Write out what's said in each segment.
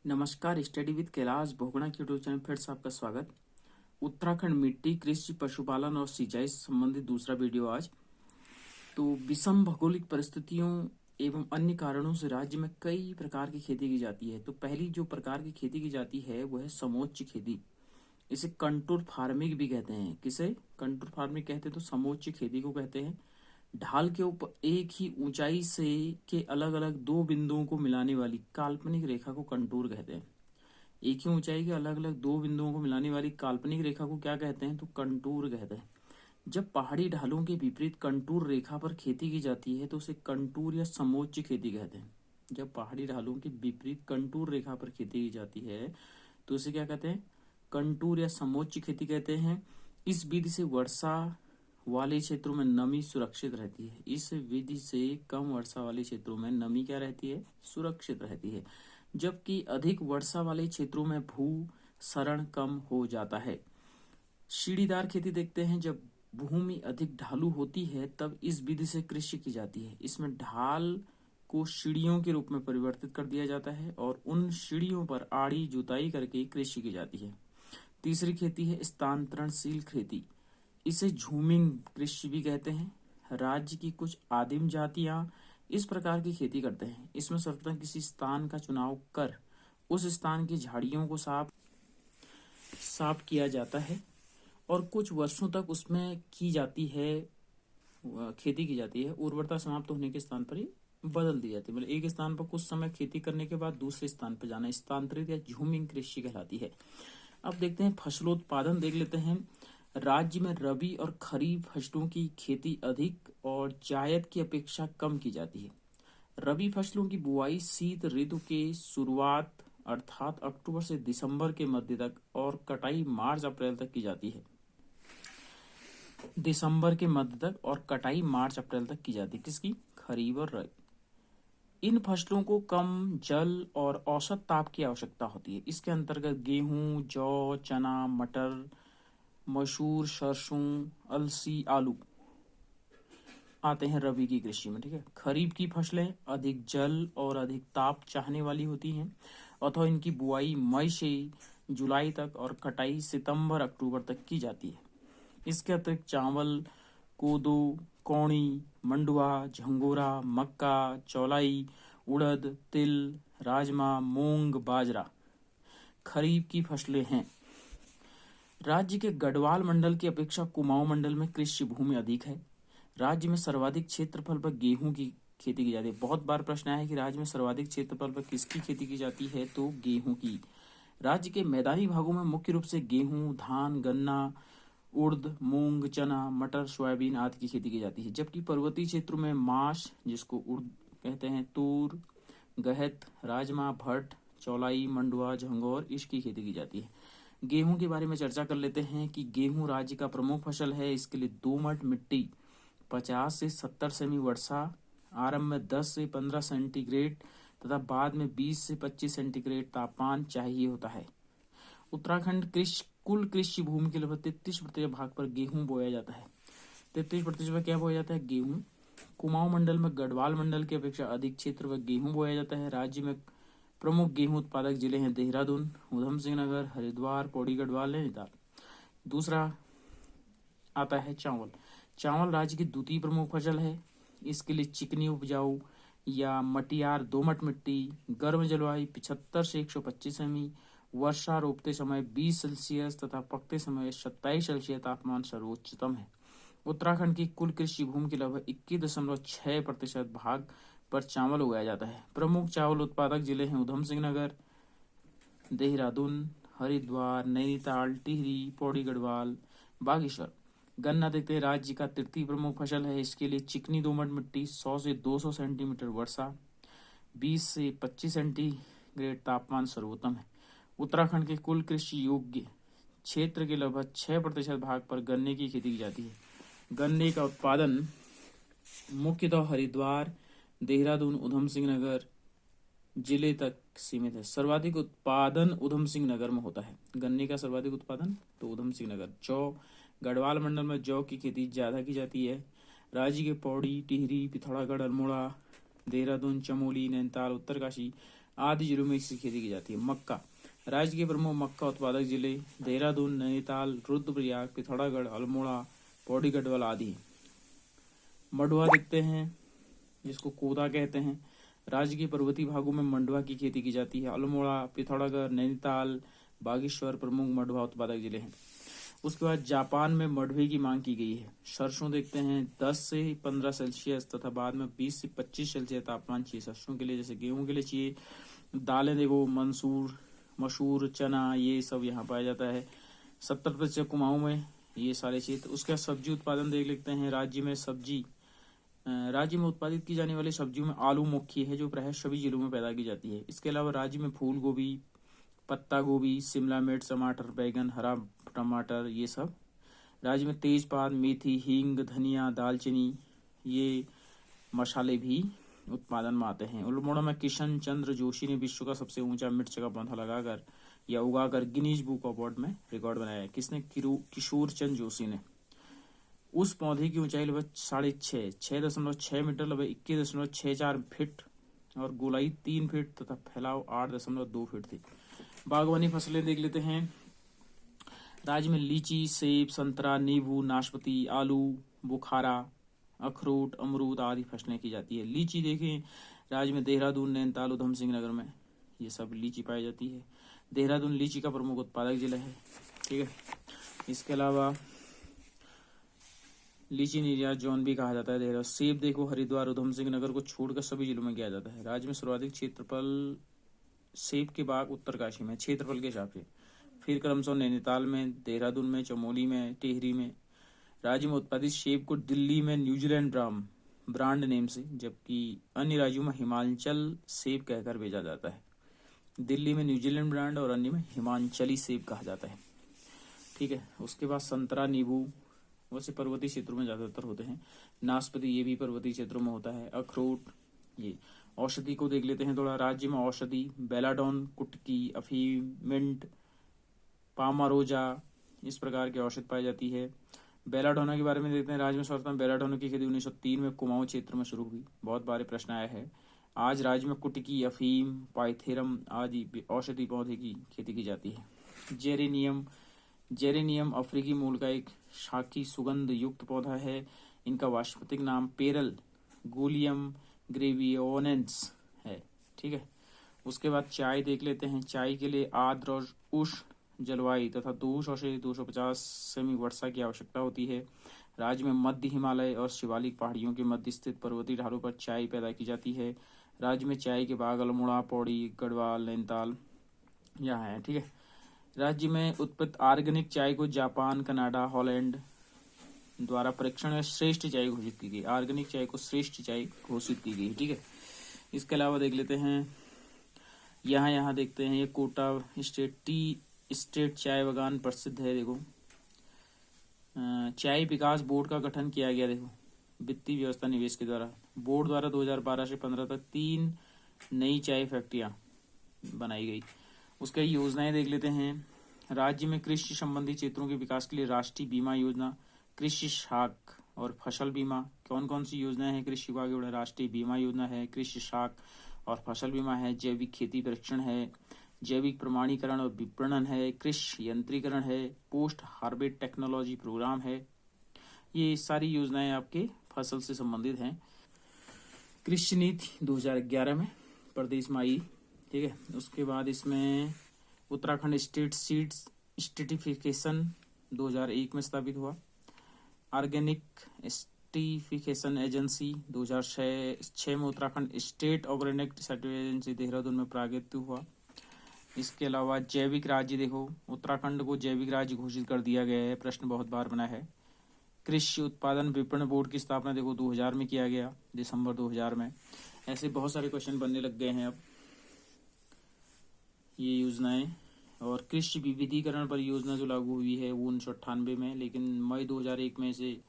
नमस्कार, study with Kailash Bhogra के YouTube channel फिर से आपका स्वागत। उत्तराखंड मिट्टी, कृषि, पशुपालन और सिंचाई से संबंधित दूसरा वीडियो आज। तो विषम भौगोलिक परिस्थितियों एवं अन्य कारणों से राज्य में कई प्रकार की खेती की जाती है। तो पहली जो प्रकार की खेती की जाती है वह है समोच्च खेती। इसे कंटूर फार्मिंग भी कहते हैं। किसे कंटूर फार्मिंग कहते हैं? तो समोच्च खेती को कहते हैं। ढाल के ऊपर एक ही ऊंचाई से के अलग अलग दो बिंदुओं को मिलाने वाली काल्पनिक रेखा को कंटूर कहते हैं। एक ही ऊंचाई के अलग अलग दो बिंदुओं को मिलाने वाली काल्पनिक रेखा को क्या कहते हैं? तो कंटूर कहते हैं। जब पहाड़ी ढालों के विपरीत कंटूर रेखा पर खेती की जाती है तो उसे कंटूर या समोच्च खेती कहते हैं। जब पहाड़ी ढालों के विपरीत कंटूर रेखा पर खेती की जाती है तो उसे क्या कहते हैं? कंटूर या समोच्च खेती कहते हैं। इस विधि से वर्षा वाले क्षेत्रों में नमी सुरक्षित रहती है। इस विधि से कम वर्षा वाले क्षेत्रों में नमी क्या रहती है? सुरक्षित रहती है। जबकि अधिक वर्षा वाले क्षेत्रों में भू क्षरण कम हो जाता है। सीढ़ीदार खेती देखते हैं। जब भूमि अधिक ढालू होती है तब इस विधि से कृषि की जाती है। इसमें ढाल को सीढ़ियों के रूप में परिवर्तित कर दिया जाता है और उन सीढ़ियों पर आड़ी जुताई करके कृषि की जाती है। तीसरी खेती है स्थानांतरणशील खेती। इसे झूमिंग कृषि भी कहते हैं। राज्य की कुछ आदिम जातियां इस प्रकार की खेती करते हैं। इसमें सर्वप्रथम किसी स्थान का चुनाव कर उस स्थान की झाड़ियों को साफ किया जाता है और कुछ वर्षों तक उसमें की जाती है खेती की जाती है। उर्वरता समाप्त होने के स्थान पर ही बदल दी जाती है। मतलब एक स्थान पर कुछ समय खेती करने के बाद दूसरे स्थान पर जाना स्थानांतरित या झूमिंग कृषि कहलाती है। अब देखते हैं फसलोत्पादन देख लेते हैं। राज्य में रबी और खरीफ फसलों की खेती अधिक और जायद की अपेक्षा कम की जाती है। रबी फसलों की बुआई शीत ऋतु के शुरुआत अर्थात अक्टूबर से दिसंबर के मध्य तक और कटाई मार्च अप्रैल तक की जाती है। दिसंबर के मध्य तक और कटाई मार्च अप्रैल तक की जाती है। किसकी? खरीफ और रबी। इन फसलों को कम जल और औसत ताप की आवश्यकता होती है। इसके अंतर्गत गेहूं, जौ, चना, मटर, मसूर, सरसों, अलसी, आलू आते हैं रबी की कृषि में। ठीक है। खरीफ की फसलें अधिक जल और अधिक ताप चाहने वाली होती हैं अथवा इनकी बुआई मई से जुलाई तक और कटाई सितंबर अक्टूबर तक की जाती है। इसके अतिरिक्त चावल, कोदो, कौड़ी, मंडुआ, झंगोरा, मक्का, चौलाई, उड़द, तिल, राजमा, मूंग, बाजरा खरीफ की फसलें हैं। राज्य के गढ़वाल मंडल की अपेक्षा कुमाऊं मंडल में कृषि भूमि अधिक है। राज्य में सर्वाधिक क्षेत्रफल पर गेहूं की खेती की जाती है। बहुत बार प्रश्न आया है कि राज्य में सर्वाधिक क्षेत्रफल पर किसकी खेती की जाती है? तो गेहूं की। राज्य के मैदानी भागों में मुख्य रूप से गेहूं, धान, गन्ना, उड़द, मूंग, चना, मटर, सोयाबीन आदि की खेती की जाती है। जबकि पर्वतीय क्षेत्रों में माश, जिसको उड़द कहते हैं, तूर, गहत, राजमा, भट्ट, चौलाई, मंडुआ, झंगोर इसकी खेती की जाती है। गेहूं के बारे में चर्चा कर लेते हैं कि गेहूं राज्य का प्रमुख फसल है। इसके लिए दोमट मिट्टी 50 से 70 सेमी वर्षा, आरंभ में 10 से 15 सेंटीग्रेड तथा बाद में 20 से 25 सेंटीग्रेड तापमान चाहिए होता है। उत्तराखंड कुल कृषि भूमि के लगभग 33% भाग पर गेहूं बोया जाता है। 33% में क्या बोया जाता है? गेहूं। कुमाऊं मंडल में गढ़वाल मंडल की अपेक्षा अधिक क्षेत्र पर गेहूं बोया जाता है। राज्य में प्रमुख गेहूं उत्पादक जिले हैं देहरादून, उधम सिंह नगर, हरिद्वार, पौड़ी गढ़वाल, नैनीताल। दूसरा आता है चावल। चावल राज्य की द्वितीय प्रमुख फसल है। इसके लिए चिकनी उपजाऊ या मटियार दोमट मिट्टी, गर्म जलवायु 75 से 125 सेमी, वर्षा रोपते समय 20 सेल्सियस तथा पकते समय 27 सेल्सियस तापमान सर्वोच्चतम है। उत्तराखंड की कुल कृषि भूमि के लगभग 21.6% भाग पर चावल उगाया जाता है। प्रमुख चावल उत्पादक जिले हैं उधम सिंह नगर, देहरादून, हरिद्वार, नैनीताल, टिहरी, पौड़ी गढ़वाल, बागेश्वर। गन्ना देखते हैं राज्य का तृतीय प्रमुख फसल है। इसके लिए चिकनी दोमट मिट्टी, 100 से 200 सेंटीमीटर वर्षा, 20 से 25 सेंटीग्रेड तापमान सर्वोत्तम है। उत्तराखंड के कुल कृषि योग्य क्षेत्र के लगभग 6% भाग पर गन्ने की खेती की जाती है। गन्ने का उत्पादन मुख्यतः हरिद्वार, देहरादून, उधम सिंह नगर जिले तक सीमित है। सर्वाधिक उत्पादन उधम सिंह नगर में होता है। गन्ने का सर्वाधिक उत्पादन तो उधम सिंह नगर। जौ, गढ़वाल मंडल में जौ की खेती ज्यादा की जाती है। राज्य के पौड़ी, टिहरी, पिथौरागढ़, अल्मोड़ा, देहरादून, चमोली, नैनीताल, उत्तरकाशी आदि जिलों में इसकी खेती की जाती है। मक्का, राज्य के प्रमुख मक्का उत्पादक जिले देहरादून, नैनीताल, रुद्रप्रयाग, पिथौरागढ़, अल्मोड़ा, पौड़ी गढ़वाल आदि। मंडुआ देखते हैं, जिसको कोदा कहते हैं। राज्य के पर्वतीय भागों में मंडुआ की खेती की जाती है। अल्मोड़ा, पिथौरागढ़, नैनीताल, बागेश्वर प्रमुख मंडुआ उत्पादक जिले हैं। उसके बाद जापान में मंडुए की मांग की गई है। सरसों देखते हैं, 10 से 15 सेल्सियस तथा बाद में 20 से 25 सेल्सियस तापमान चाहिए सरसों के लिए। जैसे गेहूं के लिए चाहिए। दालें देखो, मसूर, चना, ये सब यहाँ पाया जाता है। 70% कुमाऊं में ये सारे क्षेत्र। उसके बाद सब्जी उत्पादन देख लेते हैं। राज्य में उत्पादित की जाने वाली सब्जियों में आलू मुख्य है, जो प्रायः सभी जिलों में पैदा की जाती है। इसके अलावा राज्य में फूल गोभी, पत्ता गोभी, शिमला मिर्च, टमाटर, बैंगन, हरा टमाटर, ये सब। राज्य में तेजपात, मेथी, हींग, धनिया, दालचीनी, ये मसाले भी उत्पादन में आते हैं। अल्मोड़ा में किशन चंद्र जोशी ने विश्व का सबसे ऊंचा मिर्च का पौधा लगाकर या उगाकर गिनीज बुक ऑफ वर्ल्ड में रिकॉर्ड बनाया है। किसने? किशोर चंद्र जोशी ने। उस पौधे की ऊंचाई लगभग 6.6 मीटर, लगभग 21.64 फीट और गोलाई 3 फीट तथा फैलाव 8.2 फीट थी। बागवानी फसलें देख लेते हैं। राज्य में लीची, सेब, संतरा, नींबू, नाशपाती, आलू, बुखारा, अखरोट, अमरूद आदि फसलें की जाती है। लीची देखें, राज्य में देहरादून, नैनीताल, उधम सिंह नगर में ये सब लीची पाई जाती है। देहरादून लीची का प्रमुख उत्पादक जिला है। ठीक है। इसके अलावा लीची निर्यात जोन भी कहा जाता है देहरादून। सेब देखो, हरिद्वार, उधम सिंह नगर को छोड़कर सभी जिलों में किया जाता है। राज्य में सर्वाधिक क्षेत्रफल सेब के बाग उत्तरकाशी में क्षेत्रफल के हिसाब से, फिर क्रमशः नैनीताल में, देहरादून में, चमोली में, टिहरी में। राज्य में उत्पादित सेब को दिल्ली में न्यूजीलैंड ब्रांड नेम से, जबकि अन्य राज्यों में हिमाचल सेब कहकर भेजा जाता है। दिल्ली में न्यूजीलैंड ब्रांड और अन्य में हिमाचली सेब कहा जाता है। ठीक है। उसके बाद संतरा, नींबू वैसे पर्वतीय क्षेत्रों में ज्यादातर होते हैं। नाशपाती, ये भी पर्वतीय क्षेत्रों में होता है। अखरोट, ये। औषधि को देख लेते हैं थोड़ा। राज्य में औषधि बेलाडोन, कुटकी, अफीम, मिंट, पामारोजा, इस प्रकार की औषधि पाई जाती है। बेलाडोना के बारे में देखते हैं। राज्य में सर्वप्रथम बेलाडोना की खेती 1903 में कुमाऊं क्षेत्र में शुरू हुई। बहुत बार प्रश्न आया है। आज राज्य में कुटकी, अफीम, पाइथेरम आदि औषधि पौधे की खेती की जाती है। जेरेनियम अफ्रीकी मूल का एक शाखी सुगंध युक्त पौधा है। इनका वानस्पतिक नाम पेरल गोलियम ग्रेवियोनेंस है। ठीक है। उसके बाद चाय देख लेते हैं। चाय के लिए आर्द्र और उष्ण जलवायु तथा 200 से 250 सेमी वर्षा की आवश्यकता होती है। राज्य में मध्य हिमालय और शिवालिक पहाड़ियों के मध्य स्थित पर्वतीय ढालों पर चाय पैदा की जाती है। राज्य में चाय के बाग अल्मोड़ा, पौड़ी, गढ़वाल, नैनीताल यहाँ है। ठीक है। राज्य में उत्पादित ऑर्गेनिक चाय को जापान, कनाडा, हॉलैंड द्वारा परीक्षण में श्रेष्ठ चाय घोषित की गई। ऑर्गेनिक चाय को श्रेष्ठ चाय घोषित की गई। ठीक है। इसके अलावा देख लेते हैं, यहाँ देखते हैं, ये कोटा स्टेट चाय बागान प्रसिद्ध है। देखो, चाय विकास बोर्ड का गठन किया गया। देखो, वित्तीय व्यवस्था निवेश के द्वारा बोर्ड द्वारा 2012 से 15 तक 3 नई चाय फैक्ट्रियां बनाई गई। उसके योजनाएं देख लेते हैं। राज्य में कृषि संबंधी क्षेत्रों के विकास के लिए राष्ट्रीय बीमा योजना, कृषि शाख और फसल बीमा। कौन कौन सी योजनाएं हैं कृषि विभाग की? राष्ट्रीय बीमा योजना है, कृषि शाख और फसल बीमा है, जैविक खेती परीक्षण है, जैविक प्रमाणीकरण और विपणन है, कृषि यंत्रीकरण है, पोस्ट हार्वेस्ट टेक्नोलॉजी प्रोग्राम है। ये सारी योजनाएं आपके फसल से संबंधित हैं। कृषि नीति 2011 में प्रदेश में आई। ठीक है। उसके बाद इसमें उत्तराखंड स्टेट सीड्स सर्टिफिकेशन 2001 में स्थापित हुआ। ऑर्गेनिक सर्टिफिकेशन एजेंसी 2006 में Uttarakhand state organic certification agency Dehradun में प्रागैतिक हुआ। इसके अलावा जैविक राज्य देखो, उत्तराखंड को जैविक राज्य घोषित कर दिया गया है। प्रश्न बहुत बार बना है। कृषि उत्पादन विपणन बोर्ड की स्थापना देखो 2000 में किया गया, दिसंबर 2000 में। ऐसे बहुत सारे क्वेश्चन बनने लग गए हैं अब। ये योजनाएं और कृषि विविधीकरण परियोजना जो लागू हुई है वो 1998 में, लेकिन मई 2001 में से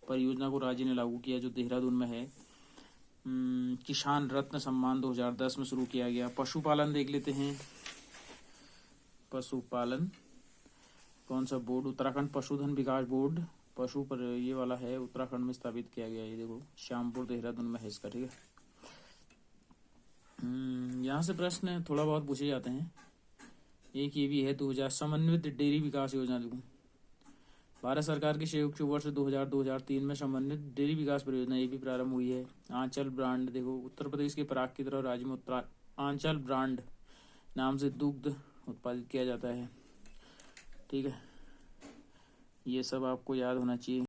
परियोजना को राज्य ने लागू किया, जो देहरादून में है। किसान रत्न सम्मान 2010 में शुरू किया गया। पशुपालन देख लेते हैं। पशुपालन कौन सा बोर्ड? उत्तराखंड पशुधन विकास बोर्ड पशु पर ये वाला है, उत्तराखंड में स्थापित किया गया। ये देखो, श्यामपुर देहरादून में है इसका। ठीक है। यहाँ से प्रश्न थोड़ा बहुत पूछे जाते हैं। एक ये भी है, 2000 समन्वित डेयरी विकास योजना देखो। भारत सरकार की संयुक्त वर्ष 2003 में समन्वित डेयरी विकास परियोजना ये भी प्रारंभ हुई है। आंचल ब्रांड देखो, उत्तर प्रदेश के पराग की तरह राज्य में आंचल ब्रांड नाम से दुग्ध उत्पादित किया जाता है। ठीक है, ये सब आपको याद होना चाहिए।